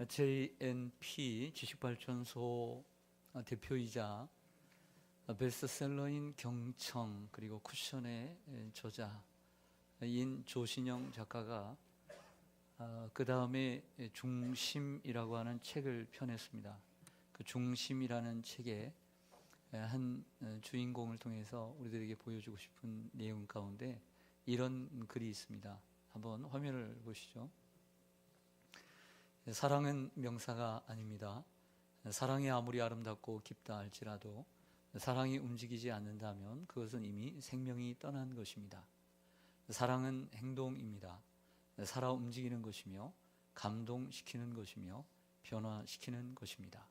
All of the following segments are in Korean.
JNP 지식발전소 대표이자 베스트셀러인 경청 그리고 쿠션의 저자인 조신영 작가가 그 다음에 중심이라고 하는 책을 펴냈습니다. 그 중심이라는 책에 한 주인공을 통해서 우리들에게 보여주고 싶은 내용 가운데 이런 글이 있습니다. 한번 화면을 보시죠. 사랑은 명사가 아닙니다. 사랑이 아무리 아름답고 깊다 할지라도 사랑이 움직이지 않는다면 그것은 이미 생명이 떠난 것입니다. 사랑은 행동입니다. 살아 움직이는 것이며 감동시키는 것이며 변화시키는 것입니다.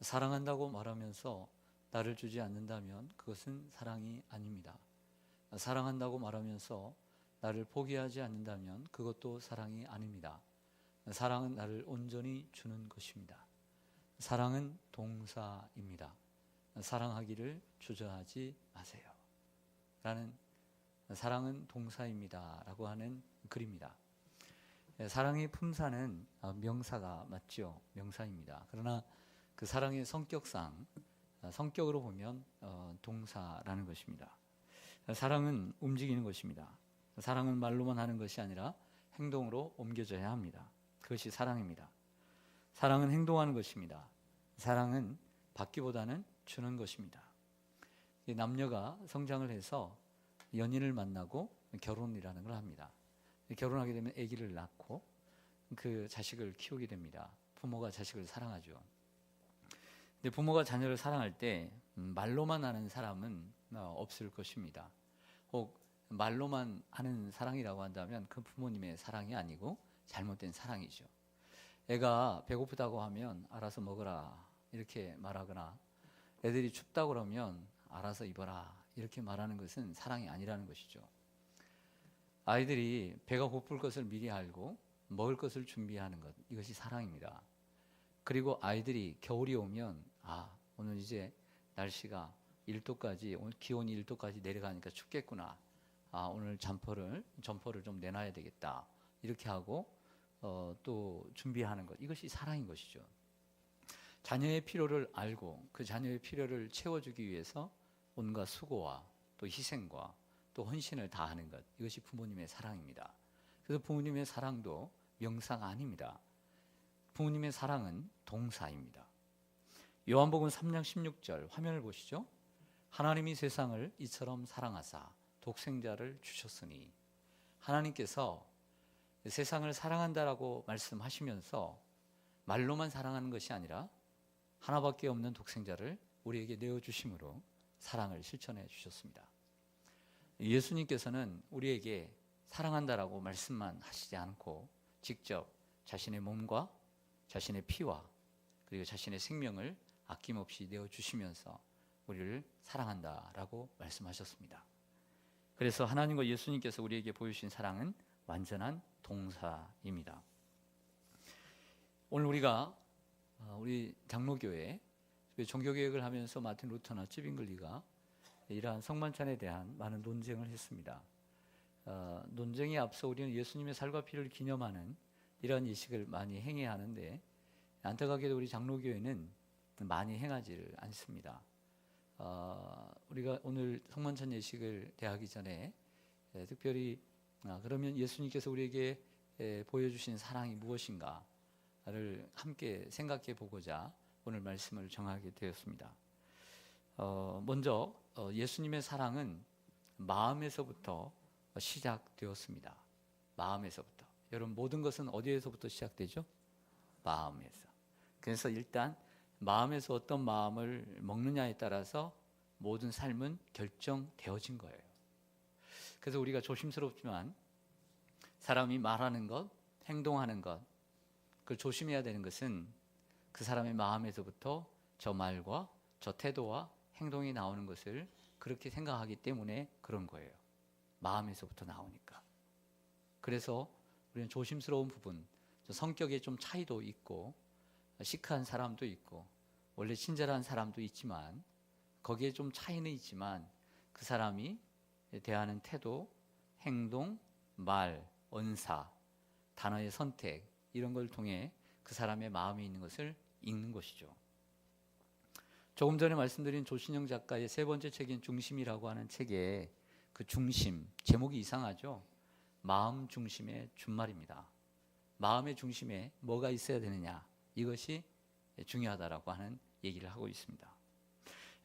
사랑한다고 말하면서 나를 주지 않는다면 그것은 사랑이 아닙니다. 사랑한다고 말하면서 나를 포기하지 않는다면 그것도 사랑이 아닙니다. 사랑은 나를 온전히 주는 것입니다. 사랑은 동사입니다. 사랑하기를 주저하지 마세요. 라는 사랑은 동사입니다. 라고 하는 글입니다. 사랑의 품사는 명사가 맞죠. 명사입니다. 그러나 그 사랑의 성격상 성격으로 보면 동사라는 것입니다. 사랑은 움직이는 것입니다. 사랑은 말로만 하는 것이 아니라 행동으로 옮겨져야 합니다. 그것이 사랑입니다. 사랑은 행동하는 것입니다. 사랑은 받기보다는 주는 것입니다. 남녀가 성장을 해서 연인을 만나고 결혼이라는 걸 합니다. 결혼하게 되면 아기를 낳고 그 자식을 키우게 됩니다. 부모가 자식을 사랑하죠. 근데 부모가 자녀를 사랑할 때 말로만 하는 사람은 없을 것입니다. 혹 말로만 하는 사랑이라고 한다면 그 부모님의 사랑이 아니고 잘못된 사랑이죠. 애가 배고프다고 하면 알아서 먹어라 이렇게 말하거나 애들이 춥다고 그러면 알아서 입어라 이렇게 말하는 것은 사랑이 아니라는 것이죠. 아이들이 배가 고플 것을 미리 알고 먹을 것을 준비하는 것, 이것이 사랑입니다. 그리고 아이들이 겨울이 오면 오늘 이제 날씨가 1도까지 오늘 기온이 1도까지 내려가니까 춥겠구나. 오늘 점퍼를 좀 내놔야 되겠다. 이렇게 하고 또 준비하는 것, 이것이 사랑인 것이죠. 자녀의 필요를 알고 그 자녀의 필요를 채워주기 위해서 온갖 수고와 또 희생과 또 헌신을 다하는 것, 이것이 부모님의 사랑입니다. 그래서 부모님의 사랑도 명사가 아닙니다. 부모님의 사랑은 동사입니다. 요한복음 3장 16절 화면을 보시죠. 하나님이 세상을 이처럼 사랑하사 독생자를 주셨으니, 하나님께서 세상을 사랑한다라고 말씀하시면서 말로만 사랑하는 것이 아니라 하나밖에 없는 독생자를 우리에게 내어주심으로 사랑을 실천해 주셨습니다. 예수님께서는 우리에게 사랑한다라고 말씀만 하시지 않고 직접 자신의 몸과 자신의 피와 그리고 자신의 생명을 아낌없이 내어주시면서 우리를 사랑한다라고 말씀하셨습니다. 그래서 하나님과 예수님께서 우리에게 보여주신 사랑은 완전한 동사입니다. 오늘 우리 장로교회 종교개혁을 하면서 마틴 루터나 찌빙글리가 이러한 성만찬에 대한 많은 논쟁을 했습니다. 논쟁에 앞서 우리는 예수님의 살과 피를 기념하는 이러한 예식을 많이 행해야 하는데 안타깝게도 우리 장로교회는 많이 행하지를 않습니다. 우리가 오늘 성만찬 예식을 대하기 전에 특별히 그러면 예수님께서 우리에게 보여주신 사랑이 무엇인가를 함께 생각해 보고자 오늘 말씀을 정하게 되었습니다. 먼저 예수님의 사랑은 마음에서부터 시작되었습니다. 마음에서부터. 여러분, 모든 것은 어디에서부터 시작되죠? 마음에서. 그래서 일단 마음에서 어떤 마음을 먹느냐에 따라서 모든 삶은 결정되어진 거예요. 그래서 우리가 조심스럽지만 사람이 말하는 것, 행동하는 것, 그걸 조심해야 되는 것은 그 사람의 마음에서부터 저 말과 저 태도와 행동이 나오는 것을 그렇게 생각하기 때문에 그런 거예요. 마음에서부터 나오니까. 그래서 우리는 조심스러운 부분, 성격에 좀 차이도 있고 시크한 사람도 있고 원래 친절한 사람도 있지만 거기에 좀 차이는 있지만 그 사람이 대하는 태도, 행동, 말, 언사, 단어의 선택 이런 걸 통해 그 사람의 마음에 있는 것을 읽는 것이죠. 조금 전에 말씀드린 조신영 작가의 세 번째 책인 중심이라고 하는 책에 그 중심, 제목이 이상하죠. 마음 중심의 준말입니다. 마음의 중심에 뭐가 있어야 되느냐, 이것이 중요하다라고 하는 얘기를 하고 있습니다.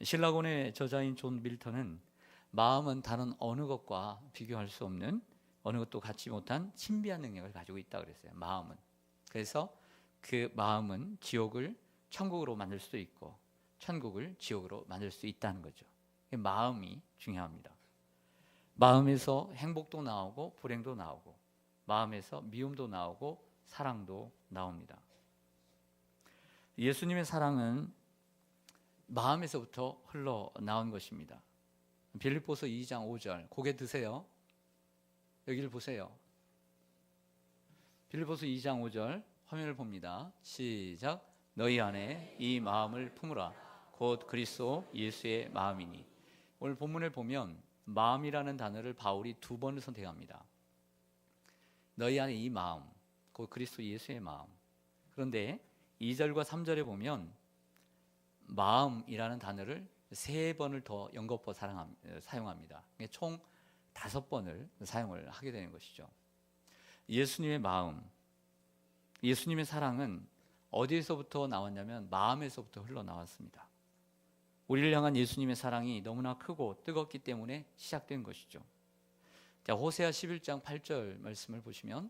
신라곤의 저자인 존 밀턴은 마음은 다른 어느 것과 비교할 수 없는, 어느 것도 갖지 못한 신비한 능력을 가지고 있다고 그랬어요. 마음은. 그래서 그 마음은 지옥을 천국으로 만들 수도 있고 천국을 지옥으로 만들 수 있다는 거죠. 마음이 중요합니다. 마음에서 행복도 나오고 불행도 나오고, 마음에서 미움도 나오고 사랑도 나옵니다. 예수님의 사랑은 마음에서부터 흘러나온 것입니다. 빌립보서 2장 5절, 고개 드세요. 여기를 보세요. 빌립보서 2장 5절 화면을 봅니다. 시작. 너희 안에 이 마음을 품으라. 곧 그리스도 예수의 마음이니. 오늘 본문을 보면 마음이라는 단어를 바울이 2번을 선택합니다. 너희 안에 이 마음, 곧 그리스도 예수의 마음. 그런데 2절과 3절에 보면 마음이라는 단어를 3번을 더 연거푸어 사용합니다. 총 5번을 사용을 하게 되는 것이죠. 예수님의 마음, 예수님의 사랑은 어디에서부터 나왔냐면 마음에서부터 흘러나왔습니다. 우리를 향한 예수님의 사랑이 너무나 크고 뜨겁기 때문에 시작된 것이죠. 자, 호세아 11장 8절 말씀을 보시면,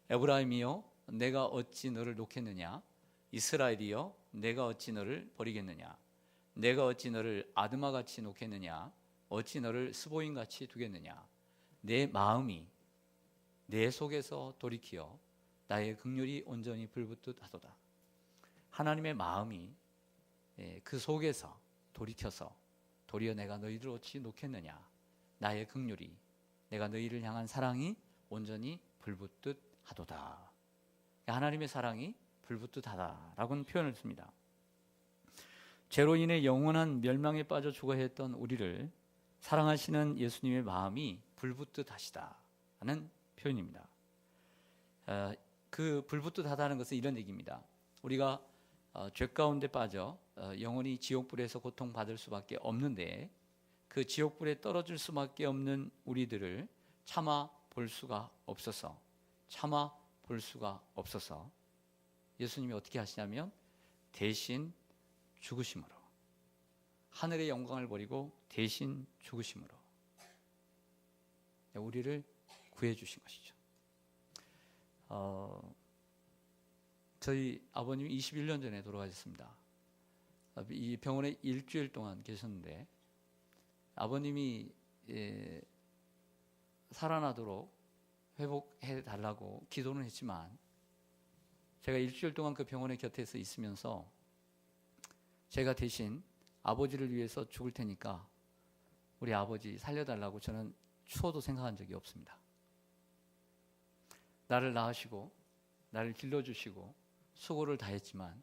에브라임이여 내가 어찌 너를 놓겠느냐, 이스라엘이여 내가 어찌 너를 버리겠느냐, 내가 어찌 너를 아드마같이 놓겠느냐, 어찌 너를 스보임같이 두겠느냐. 내 마음이 내 속에서 돌이키어 나의 긍휼이 온전히 불붙듯 하도다. 하나님의 마음이 그 속에서 돌이켜서 도리어 내가 너희를 어찌 놓겠느냐, 나의 긍휼이, 내가 너희를 향한 사랑이 온전히 불붙듯 하도다. 하나님의 사랑이 불붙듯 하다라고는 표현을 씁니다. 죄로 인해 영원한 멸망에 빠져 죽어야 했던 우리를 사랑하시는 예수님의 마음이 불붙듯 하시다라는 표현입니다. 그 불붙듯 하다는 것은 이런 얘기입니다. 우리가 죄 가운데 빠져 영원히 지옥불에서 고통받을 수밖에 없는데, 그 지옥불에 떨어질 수밖에 없는 우리들을 참아 볼 수가 없어서 예수님이 어떻게 하시냐면 대신 죽으심으로, 하늘의 영광을 버리고 대신 죽으심으로 우리를 구해 주신 것이죠. 저희 아버님이 21년 전에 돌아가셨습니다. 이 병원에 일주일 동안 계셨는데 아버님이 살아나도록 회복해 달라고 기도는 했지만, 제가 일주일 동안 그 병원의 곁에서 있으면서 제가 대신 아버지를 위해서 죽을 테니까 우리 아버지 살려달라고 저는 추워도 생각한 적이 없습니다. 나를 낳으시고 나를 길러주시고 수고를 다했지만,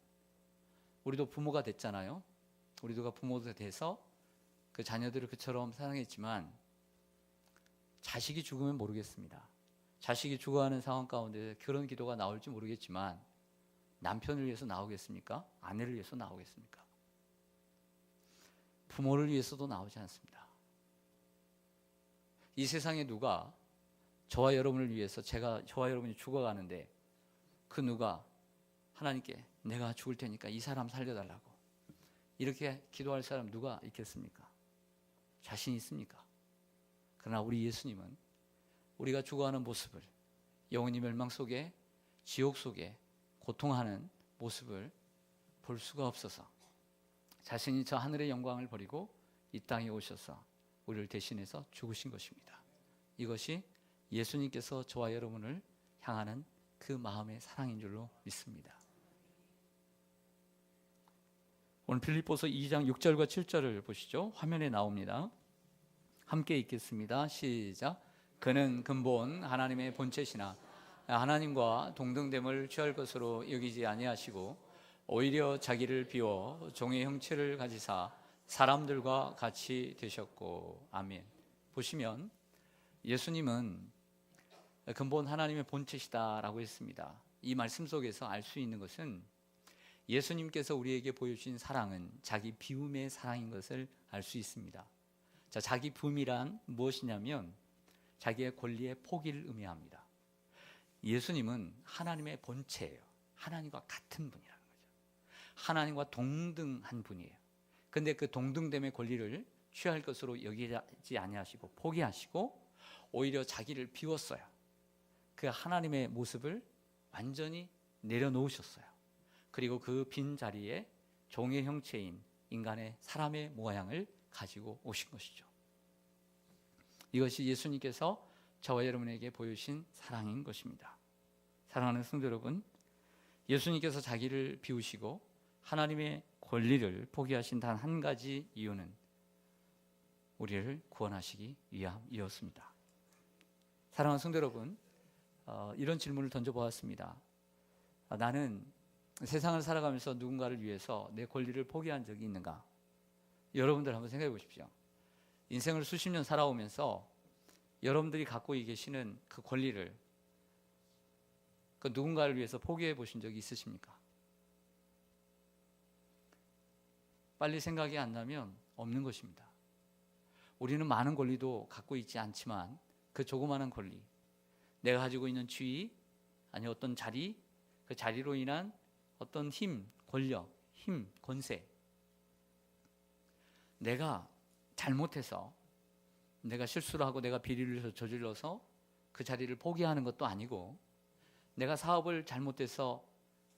우리도 부모가 됐잖아요. 우리도 부모가 돼서 그 자녀들을 그처럼 사랑했지만, 자식이 죽으면 모르겠습니다. 자식이 죽어가는 상황 가운데 결혼 기도가 나올지 모르겠지만, 남편을 위해서 나오겠습니까? 아내를 위해서 나오겠습니까? 부모를 위해서도 나오지 않습니다. 이 세상에 누가 저와 여러분을 위해서, 저와 여러분이 죽어가는데 그 누가 하나님께 내가 죽을 테니까 이 사람 살려달라고 이렇게 기도할 사람 누가 있겠습니까? 자신 있습니까? 그러나 우리 예수님은 우리가 죽어가는 모습을, 영원히 멸망 속에, 지옥 속에 고통하는 모습을 볼 수가 없어서 자신이 저 하늘의 영광을 버리고 이 땅에 오셔서 우리를 대신해서 죽으신 것입니다. 이것이 예수님께서 저와 여러분을 향하는 그 마음의 사랑인 줄로 믿습니다. 오늘 빌립보서 2장 6절과 7절을 보시죠. 화면에 나옵니다. 함께 읽겠습니다. 시작. 그는 근본 하나님의 본체시나 하나님과 동등됨을 취할 것으로 여기지 아니하시고 오히려 자기를 비워 종의 형체를 가지사 사람들과 같이 되셨고. 아멘. 보시면 예수님은 근본 하나님의 본체시다라고 했습니다. 이 말씀 속에서 알 수 있는 것은 예수님께서 우리에게 보여주신 사랑은 자기 비움의 사랑인 것을 알 수 있습니다. 자, 자기 비움이란 무엇이냐면 자기의 권리의 포기를 의미합니다. 예수님은 하나님의 본체예요. 하나님과 같은 분이라는 거죠. 하나님과 동등한 분이에요. 근데 그 동등됨의 권리를 취할 것으로 여기지 아니하시고 포기하시고 오히려 자기를 비웠어요. 그 하나님의 모습을 완전히 내려놓으셨어요. 그리고 그 빈 자리에 종의 형체인 인간의 사람의 모양을 가지고 오신 것이죠. 이것이 예수님께서 저와 여러분에게 보여주신 사랑인 것입니다. 사랑하는 성도 여러분, 예수님께서 자기를 비우시고 하나님의 권리를 포기하신 단 한 가지 이유는 우리를 구원하시기 위함이었습니다. 사랑하는 성도 여러분, 이런 질문을 던져보았습니다. 나는 세상을 살아가면서 누군가를 위해서 내 권리를 포기한 적이 있는가? 여러분들 한번 생각해 보십시오. 인생을 수십 년 살아오면서 여러분들이 갖고 계시는 그 권리를 그 누군가를 위해서 포기해 보신 적이 있으십니까? 빨리 생각이 안 나면 없는 것입니다. 우리는 많은 권리도 갖고 있지 않지만 그 조그마한 권리, 내가 가지고 있는 지위, 아니 어떤 자리, 그 자리로 인한 어떤 힘, 권력, 힘, 권세, 내가 잘못해서 내가 실수를 하고 내가 비리를 저질러서 그 자리를 포기하는 것도 아니고 내가 사업을 잘못해서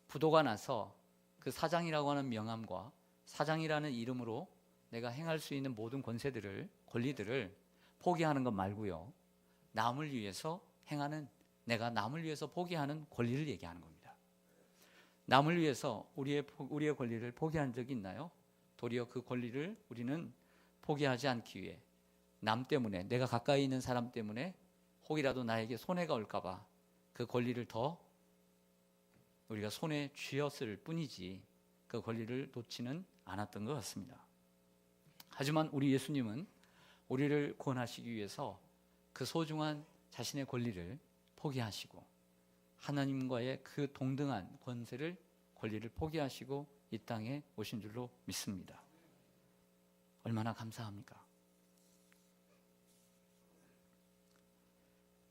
부도가 나서 그 사장이라고 하는 명함과 사장이라는 이름으로 내가 행할 수 있는 모든 권세들을, 권리들을 포기하는 것 말고요, 남을 위해서 행하는, 내가 남을 위해서 포기하는 권리를 얘기하는 겁니다. 남을 위해서 우리의 권리를 포기한 적이 있나요? 도리어 그 권리를 우리는 포기하지 않기 위해 남 때문에, 내가 가까이 있는 사람 때문에 혹이라도 나에게 손해가 올까 봐 그 권리를 더 우리가 손에 쥐었을 뿐이지 그 권리를 놓지는 않았던 것 같습니다. 하지만 우리 예수님은 우리를 구원하시기 위해서 그 소중한 자신의 권리를 포기하시고 하나님과의 그 동등한 권리를 포기하시고 이 땅에 오신 줄로 믿습니다. 얼마나 감사합니까?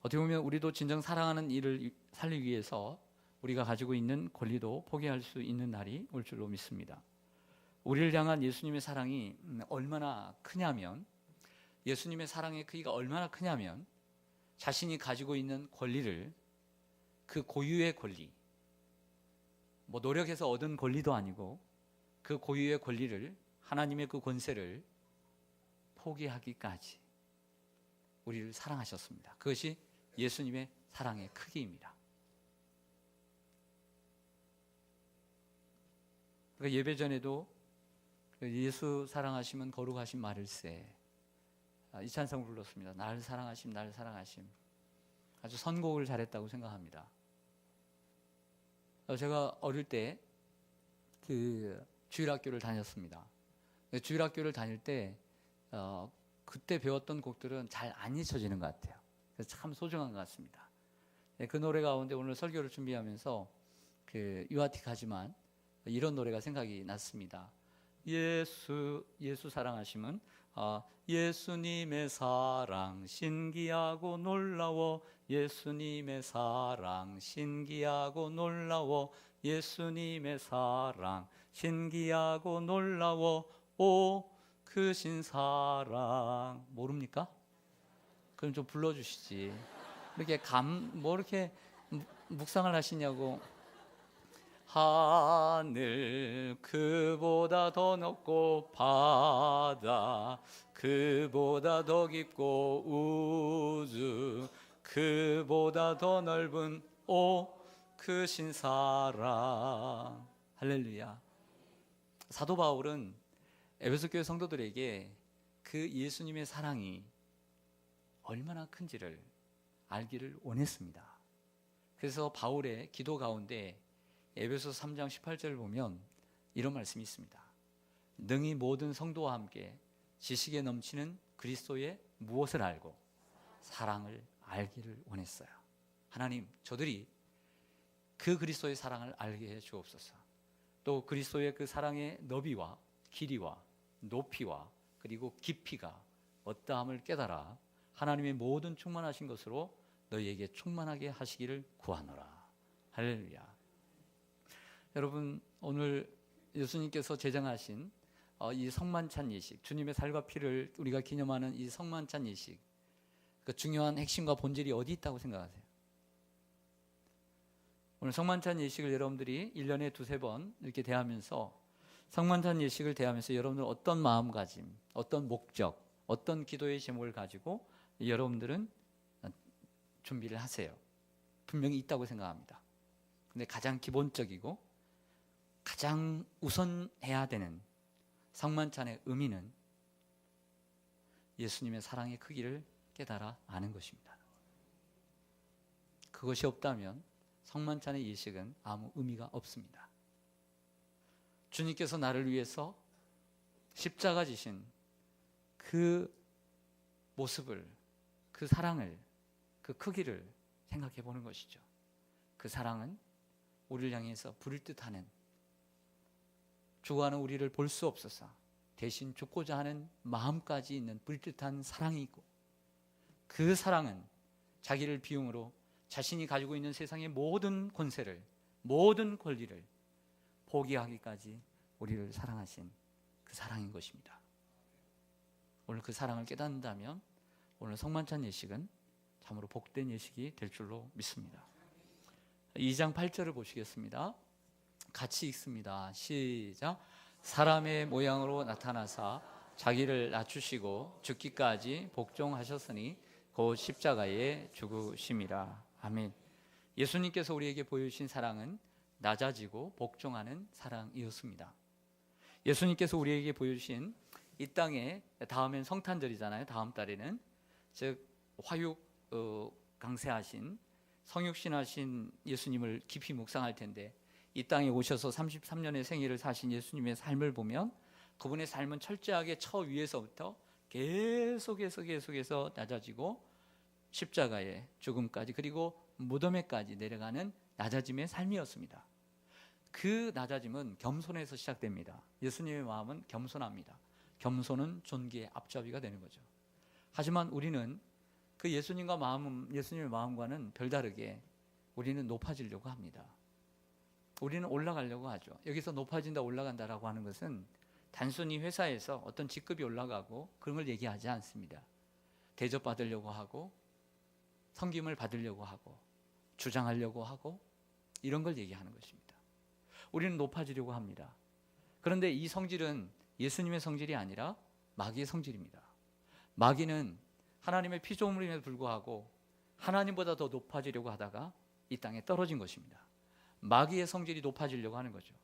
어떻게 보면 우리도 진정 사랑하는 이를 살리기 위해서 우리가 가지고 있는 권리도 포기할 수 있는 날이 올 줄로 믿습니다. 우리를 향한 예수님의 사랑이 얼마나 크냐면, 예수님의 사랑의 크기가 얼마나 크냐면 자신이 가지고 있는 권리를, 그 고유의 권리, 뭐 노력해서 얻은 권리도 아니고 그 고유의 권리를, 하나님의 그 권세를 포기하기까지 우리를 사랑하셨습니다. 그것이 예수님의 사랑의 크기입니다. 그러니까 예배 전에도 예수 사랑하시면 거룩하신 말일세, 이 찬송 불렀습니다. 나를 사랑하심, 나를 사랑하심. 아주 선곡을 잘했다고 생각합니다. 제가 어릴 때 그 주일학교를 다녔습니다. 주일학교를 다닐 때 그때 배웠던 곡들은 잘 안 잊혀지는 것 같아요. 그래서 참 소중한 것 같습니다. 그 노래 가운데 오늘 설교를 준비하면서 그 유아틱하지만 이런 노래가 생각이 났습니다. 예수 사랑하심은 예수님의 사랑 신기하고 놀라워, 예수님의 사랑 신기하고 놀라워, 예수님의 사랑 신기하고 놀라워, 오 크신 사랑. 모릅니까? 그럼 좀 불러주시지. 이렇게 이렇게 묵상을 하시냐고. 하늘 그보다 더 높고 바다 그보다 더 깊고 우주 그보다 더 넓은 오 크신 사랑. 할렐루야. 사도 바울은 에베소 교회 성도들에게 그 예수님의 사랑이 얼마나 큰지를 알기를 원했습니다. 그래서 바울의 기도 가운데 에베소 3장 18절을 보면 이런 말씀이 있습니다. 능히 모든 성도와 함께 지식에 넘치는 그리스도의 무엇을 알고 사랑을 알기를 원했어요. 하나님, 저들이 그 그리스도의 사랑을 알게 해 주옵소서. 또 그리스도의 그 사랑의 너비와 길이와 높이와 그리고 깊이가 어떠함을 깨달아 하나님의 모든 충만하신 것으로 너희에게 충만하게 하시기를 구하노라. 할렐루야. 여러분, 오늘 예수님께서 제정하신 이 성만찬 예식, 주님의 살과 피를 우리가 기념하는 이 성만찬 예식, 그 중요한 핵심과 본질이 어디 있다고 생각하세요? 오늘 성만찬 예식을 여러분들이 1년에 두세 번 이렇게 대하면서, 성만찬 예식을 대하면서 여러분들 어떤 마음가짐, 어떤 목적, 어떤 기도의 제목을 가지고 여러분들은 준비를 하세요. 분명히 있다고 생각합니다. 근데 가장 기본적이고 가장 우선해야 되는 성만찬의 의미는 예수님의 사랑의 크기를 깨달아 아는 것입니다. 그것이 없다면 성만찬의 예식은 아무 의미가 없습니다. 주님께서 나를 위해서 십자가 지신 그 모습을, 그 사랑을, 그 크기를 생각해 보는 것이죠. 그 사랑은 우리를 향해서 부를 듯하는, 죽어가는 우리를 볼 수 없어서 대신 죽고자 하는 마음까지 있는 불뜻한 사랑이 있고, 그 사랑은 자기를 비움으로 자신이 가지고 있는 세상의 모든 권세를, 모든 권리를 포기하기까지 우리를 사랑하신 그 사랑인 것입니다. 오늘 그 사랑을 깨닫는다면 오늘 성만찬 예식은 참으로 복된 예식이 될 줄로 믿습니다. 2장 8절을 보시겠습니다. 같이 읽습니다. 시작. 사람의 모양으로 나타나사 자기를 낮추시고 죽기까지 복종하셨으니 곧 십자가에 죽으심이라. 아멘. 예수님께서 우리에게 보여주신 사랑은 낮아지고 복종하는 사랑이었습니다. 예수님께서 우리에게 보여주신 이 땅에, 다음엔 성탄절이잖아요. 다음 달에는, 즉 화육 강세하신 성육신하신 예수님을 깊이 묵상할 텐데, 이 땅에 오셔서 33년의 생애를 사신 예수님의 삶을 보면 그분의 삶은 철저하게 처 위에서부터 계속해서 낮아지고 십자가의 죽음까지, 그리고 무덤에까지 내려가는 낮아짐의 삶이었습니다. 그 낮아짐은 겸손에서 시작됩니다. 예수님의 마음은 겸손합니다. 겸손은 존귀의 앞잡이가 되는 거죠. 하지만 우리는 그 예수님의 마음과는 별다르게 우리는 높아지려고 합니다. 우리는 올라가려고 하죠. 여기서 높아진다, 올라간다라고 하는 것은 단순히 회사에서 어떤 직급이 올라가고 그런 걸 얘기하지 않습니다. 대접받으려고 하고, 섬김을 받으려고 하고, 주장하려고 하고, 이런 걸 얘기하는 것입니다. 우리는 높아지려고 합니다. 그런데 이 성질은 예수님의 성질이 아니라 마귀의 성질입니다. 마귀는 하나님의 피조물임에도 불구하고 하나님보다 더 높아지려고 하다가 이 땅에 떨어진 것입니다. 마귀의 성질이 높아지려고 하는 거죠.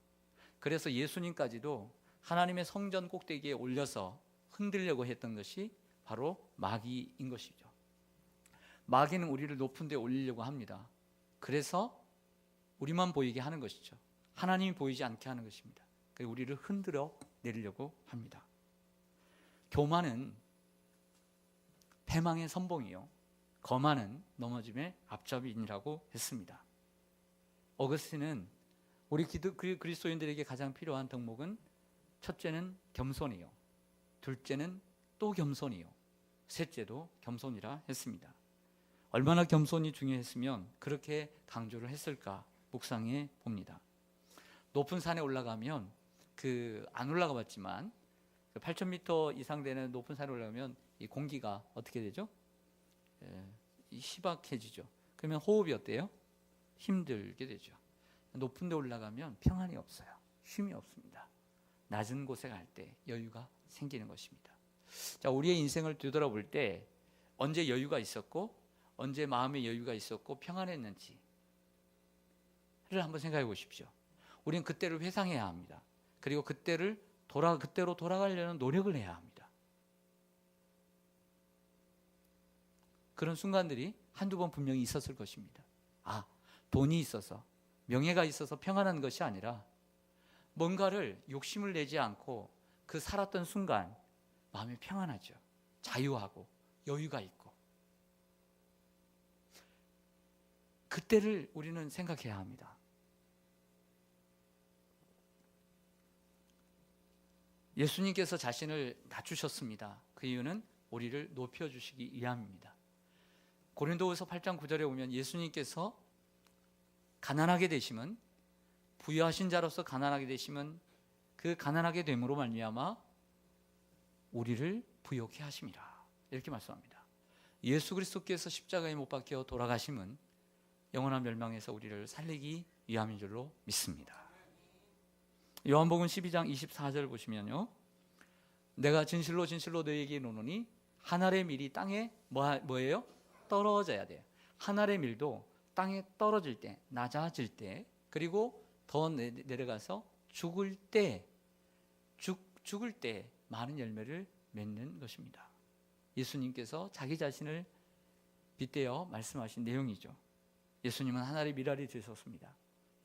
그래서 예수님까지도 하나님의 성전 꼭대기에 올려서 흔들려고 했던 것이 바로 마귀인 것이죠. 마귀는 우리를 높은 데 올리려고 합니다. 그래서 우리만 보이게 하는 것이죠. 하나님이 보이지 않게 하는 것입니다. 그래서 우리를 흔들어 내리려고 합니다. 교만은 패망의 선봉이요, 거만은 넘어짐의 앞잡이인이라고 했습니다. 어거스틴은 우리 그리스도인들에게 가장 필요한 덕목은 첫째는 겸손이요, 둘째는 또 겸손이요, 셋째도 겸손이라 했습니다. 얼마나 겸손이 중요했으면 그렇게 강조를 했을까 묵상해 봅니다. 높은 산에 올라가면 안 올라가 봤지만 8,000m 이상 되는 높은 산에 올라가면 이 공기가 어떻게 되죠? 희박해지죠. 그러면 호흡이 어때요? 힘들게 되죠. 높은 데 올라가면 평안이 없어요. 쉼이 없습니다. 낮은 곳에 갈 때 여유가 생기는 것입니다. 자, 우리의 인생을 되돌아볼 때 언제 여유가 있었고, 언제 마음의 여유가 있었고 평안했는지를 한번 생각해 보십시오. 우리는 그때를 회상해야 합니다. 그리고 그때로 돌아가려는 노력을 해야 합니다. 그런 순간들이 한두 번 분명히 있었을 것입니다. 돈이 있어서, 명예가 있어서 평안한 것이 아니라 뭔가를 욕심을 내지 않고 그 살았던 순간 마음이 평안하죠. 자유하고 여유가 있고. 그때를 우리는 생각해야 합니다. 예수님께서 자신을 낮추셨습니다. 그 이유는 우리를 높여주시기 위함입니다. 고린도후서 8장 9절에 보면 예수님께서 가난하게 되심은, 부유하신 자로서 가난하게 되심은 그 가난하게 됨으로 말미암아 우리를 부욕해 하심이라, 이렇게 말씀합니다. 예수 그리스도께서 십자가에 못 박혀 돌아가심은 영원한 멸망에서 우리를 살리기 위함인 줄로 믿습니다. 요한복음 12장 24절 보시면요, 내가 진실로 진실로 너희에게 이르노니 한 알의 밀이 땅에 뭐예요? 떨어져야 돼요. 한 알의 밀도 땅에 떨어질 때, 낮아질 때, 그리고 더 내려가서 죽을 때 많은 열매를 맺는 것입니다. 예수님께서 자기 자신을 빗대어 말씀하신 내용이죠. 예수님은 하나의 밀알이 되셨습니다.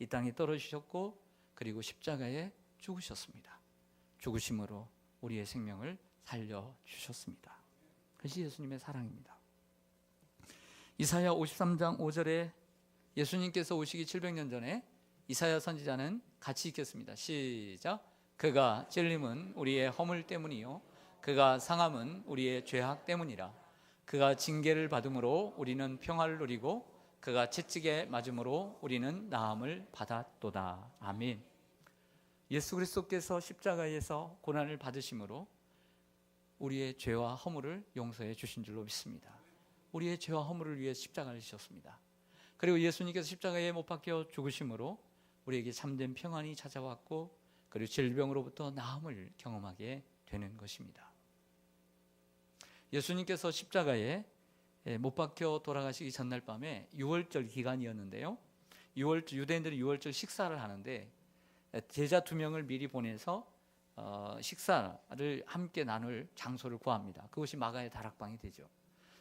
이 땅에 떨어지셨고 그리고 십자가에 죽으셨습니다. 죽으심으로 우리의 생명을 살려주셨습니다. 그것이 예수님의 사랑입니다. 이사야 53장 5절에 예수님께서 오시기 700년 전에 이사야 선지자는 같이 읽겠습니다. 시작. 그가 찔림은 우리의 허물 때문이요 그가 상함은 우리의 죄악 때문이라. 그가 징계를 받음으로 우리는 평화를 누리고 그가 채찍에 맞음으로 우리는 나음을 받았도다. 아멘. 예수 그리스도께서 십자가에서 고난을 받으심으로 우리의 죄와 허물을 용서해 주신 줄로 믿습니다. 우리의 죄와 허물을 위해 십자가를 지셨습니다. 그리고 예수님께서 십자가에 못 박혀 죽으심으로 우리에게 참된 평안이 찾아왔고 그리고 질병으로부터 나음을 경험하게 되는 것입니다. 예수님께서 십자가에 못 박혀 돌아가시기 전날 밤에 유월절 기간이었는데요, 유대인들이 유월절 식사를 하는데 제자 2명을 미리 보내서 식사를 함께 나눌 장소를 구합니다. 그것이 마가의 다락방이 되죠.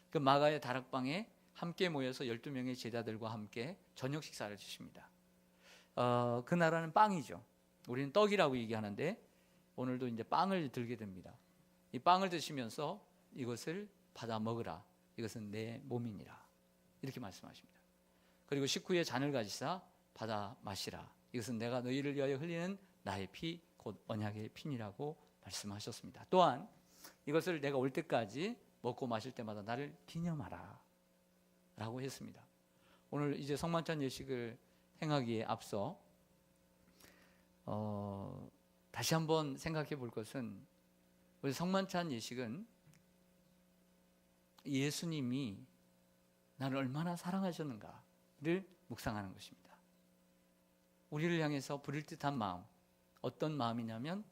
그 마가의 다락방에 함께 모여서 12명의 제자들과 함께 저녁 식사를 주십니다. 그 나라는 빵이죠. 우리는 떡이라고 얘기하는데 오늘도 이제 빵을 들게 됩니다. 이 빵을 드시면서 이것을 받아 먹으라. 이것은 내 몸이니라. 이렇게 말씀하십니다. 그리고 식후에 잔을 가지사 받아 마시라. 이것은 내가 너희를 위하여 흘리는 나의 피, 곧 언약의 피니라고 말씀하셨습니다. 또한 이것을 내가 올 때까지 먹고 마실 때마다 나를 기념하라 라고 했습니다. 오늘 이제 성만찬 예식을 행하기에 앞서 다시 한번 생각해 볼 것은, 우리 성만찬 예식은 예수님이 나를 얼마나 사랑하셨는가를 묵상하는 것입니다. 우리를 향해서 부릴듯한 마음, 어떤 마음이냐면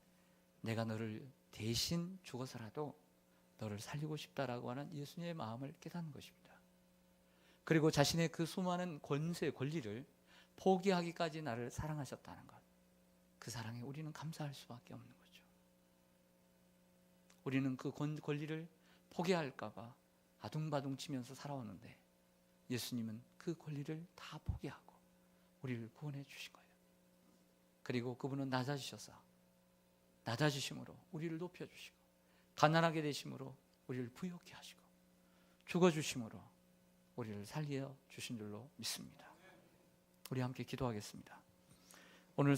내가 너를 대신 죽어서라도 너를 살리고 싶다라고 하는 예수님의 마음을 깨닫는 것입니다. 그리고 자신의 그 수많은 권세, 권리를 포기하기까지 나를 사랑하셨다는 것, 그 사랑에 우리는 감사할 수밖에 없는 거죠. 우리는 그 권리를 포기할까 봐 아둥바둥 치면서 살아왔는데 예수님은 그 권리를 다 포기하고 우리를 구원해 주신 거예요. 그리고 그분은 낮아지심으로 우리를 높여주시고, 가난하게 되심으로 우리를 부유하게 하시고, 죽어주심으로 우리를 살려 주신 줄로 믿습니다. 우리 함께 기도하겠습니다. 오늘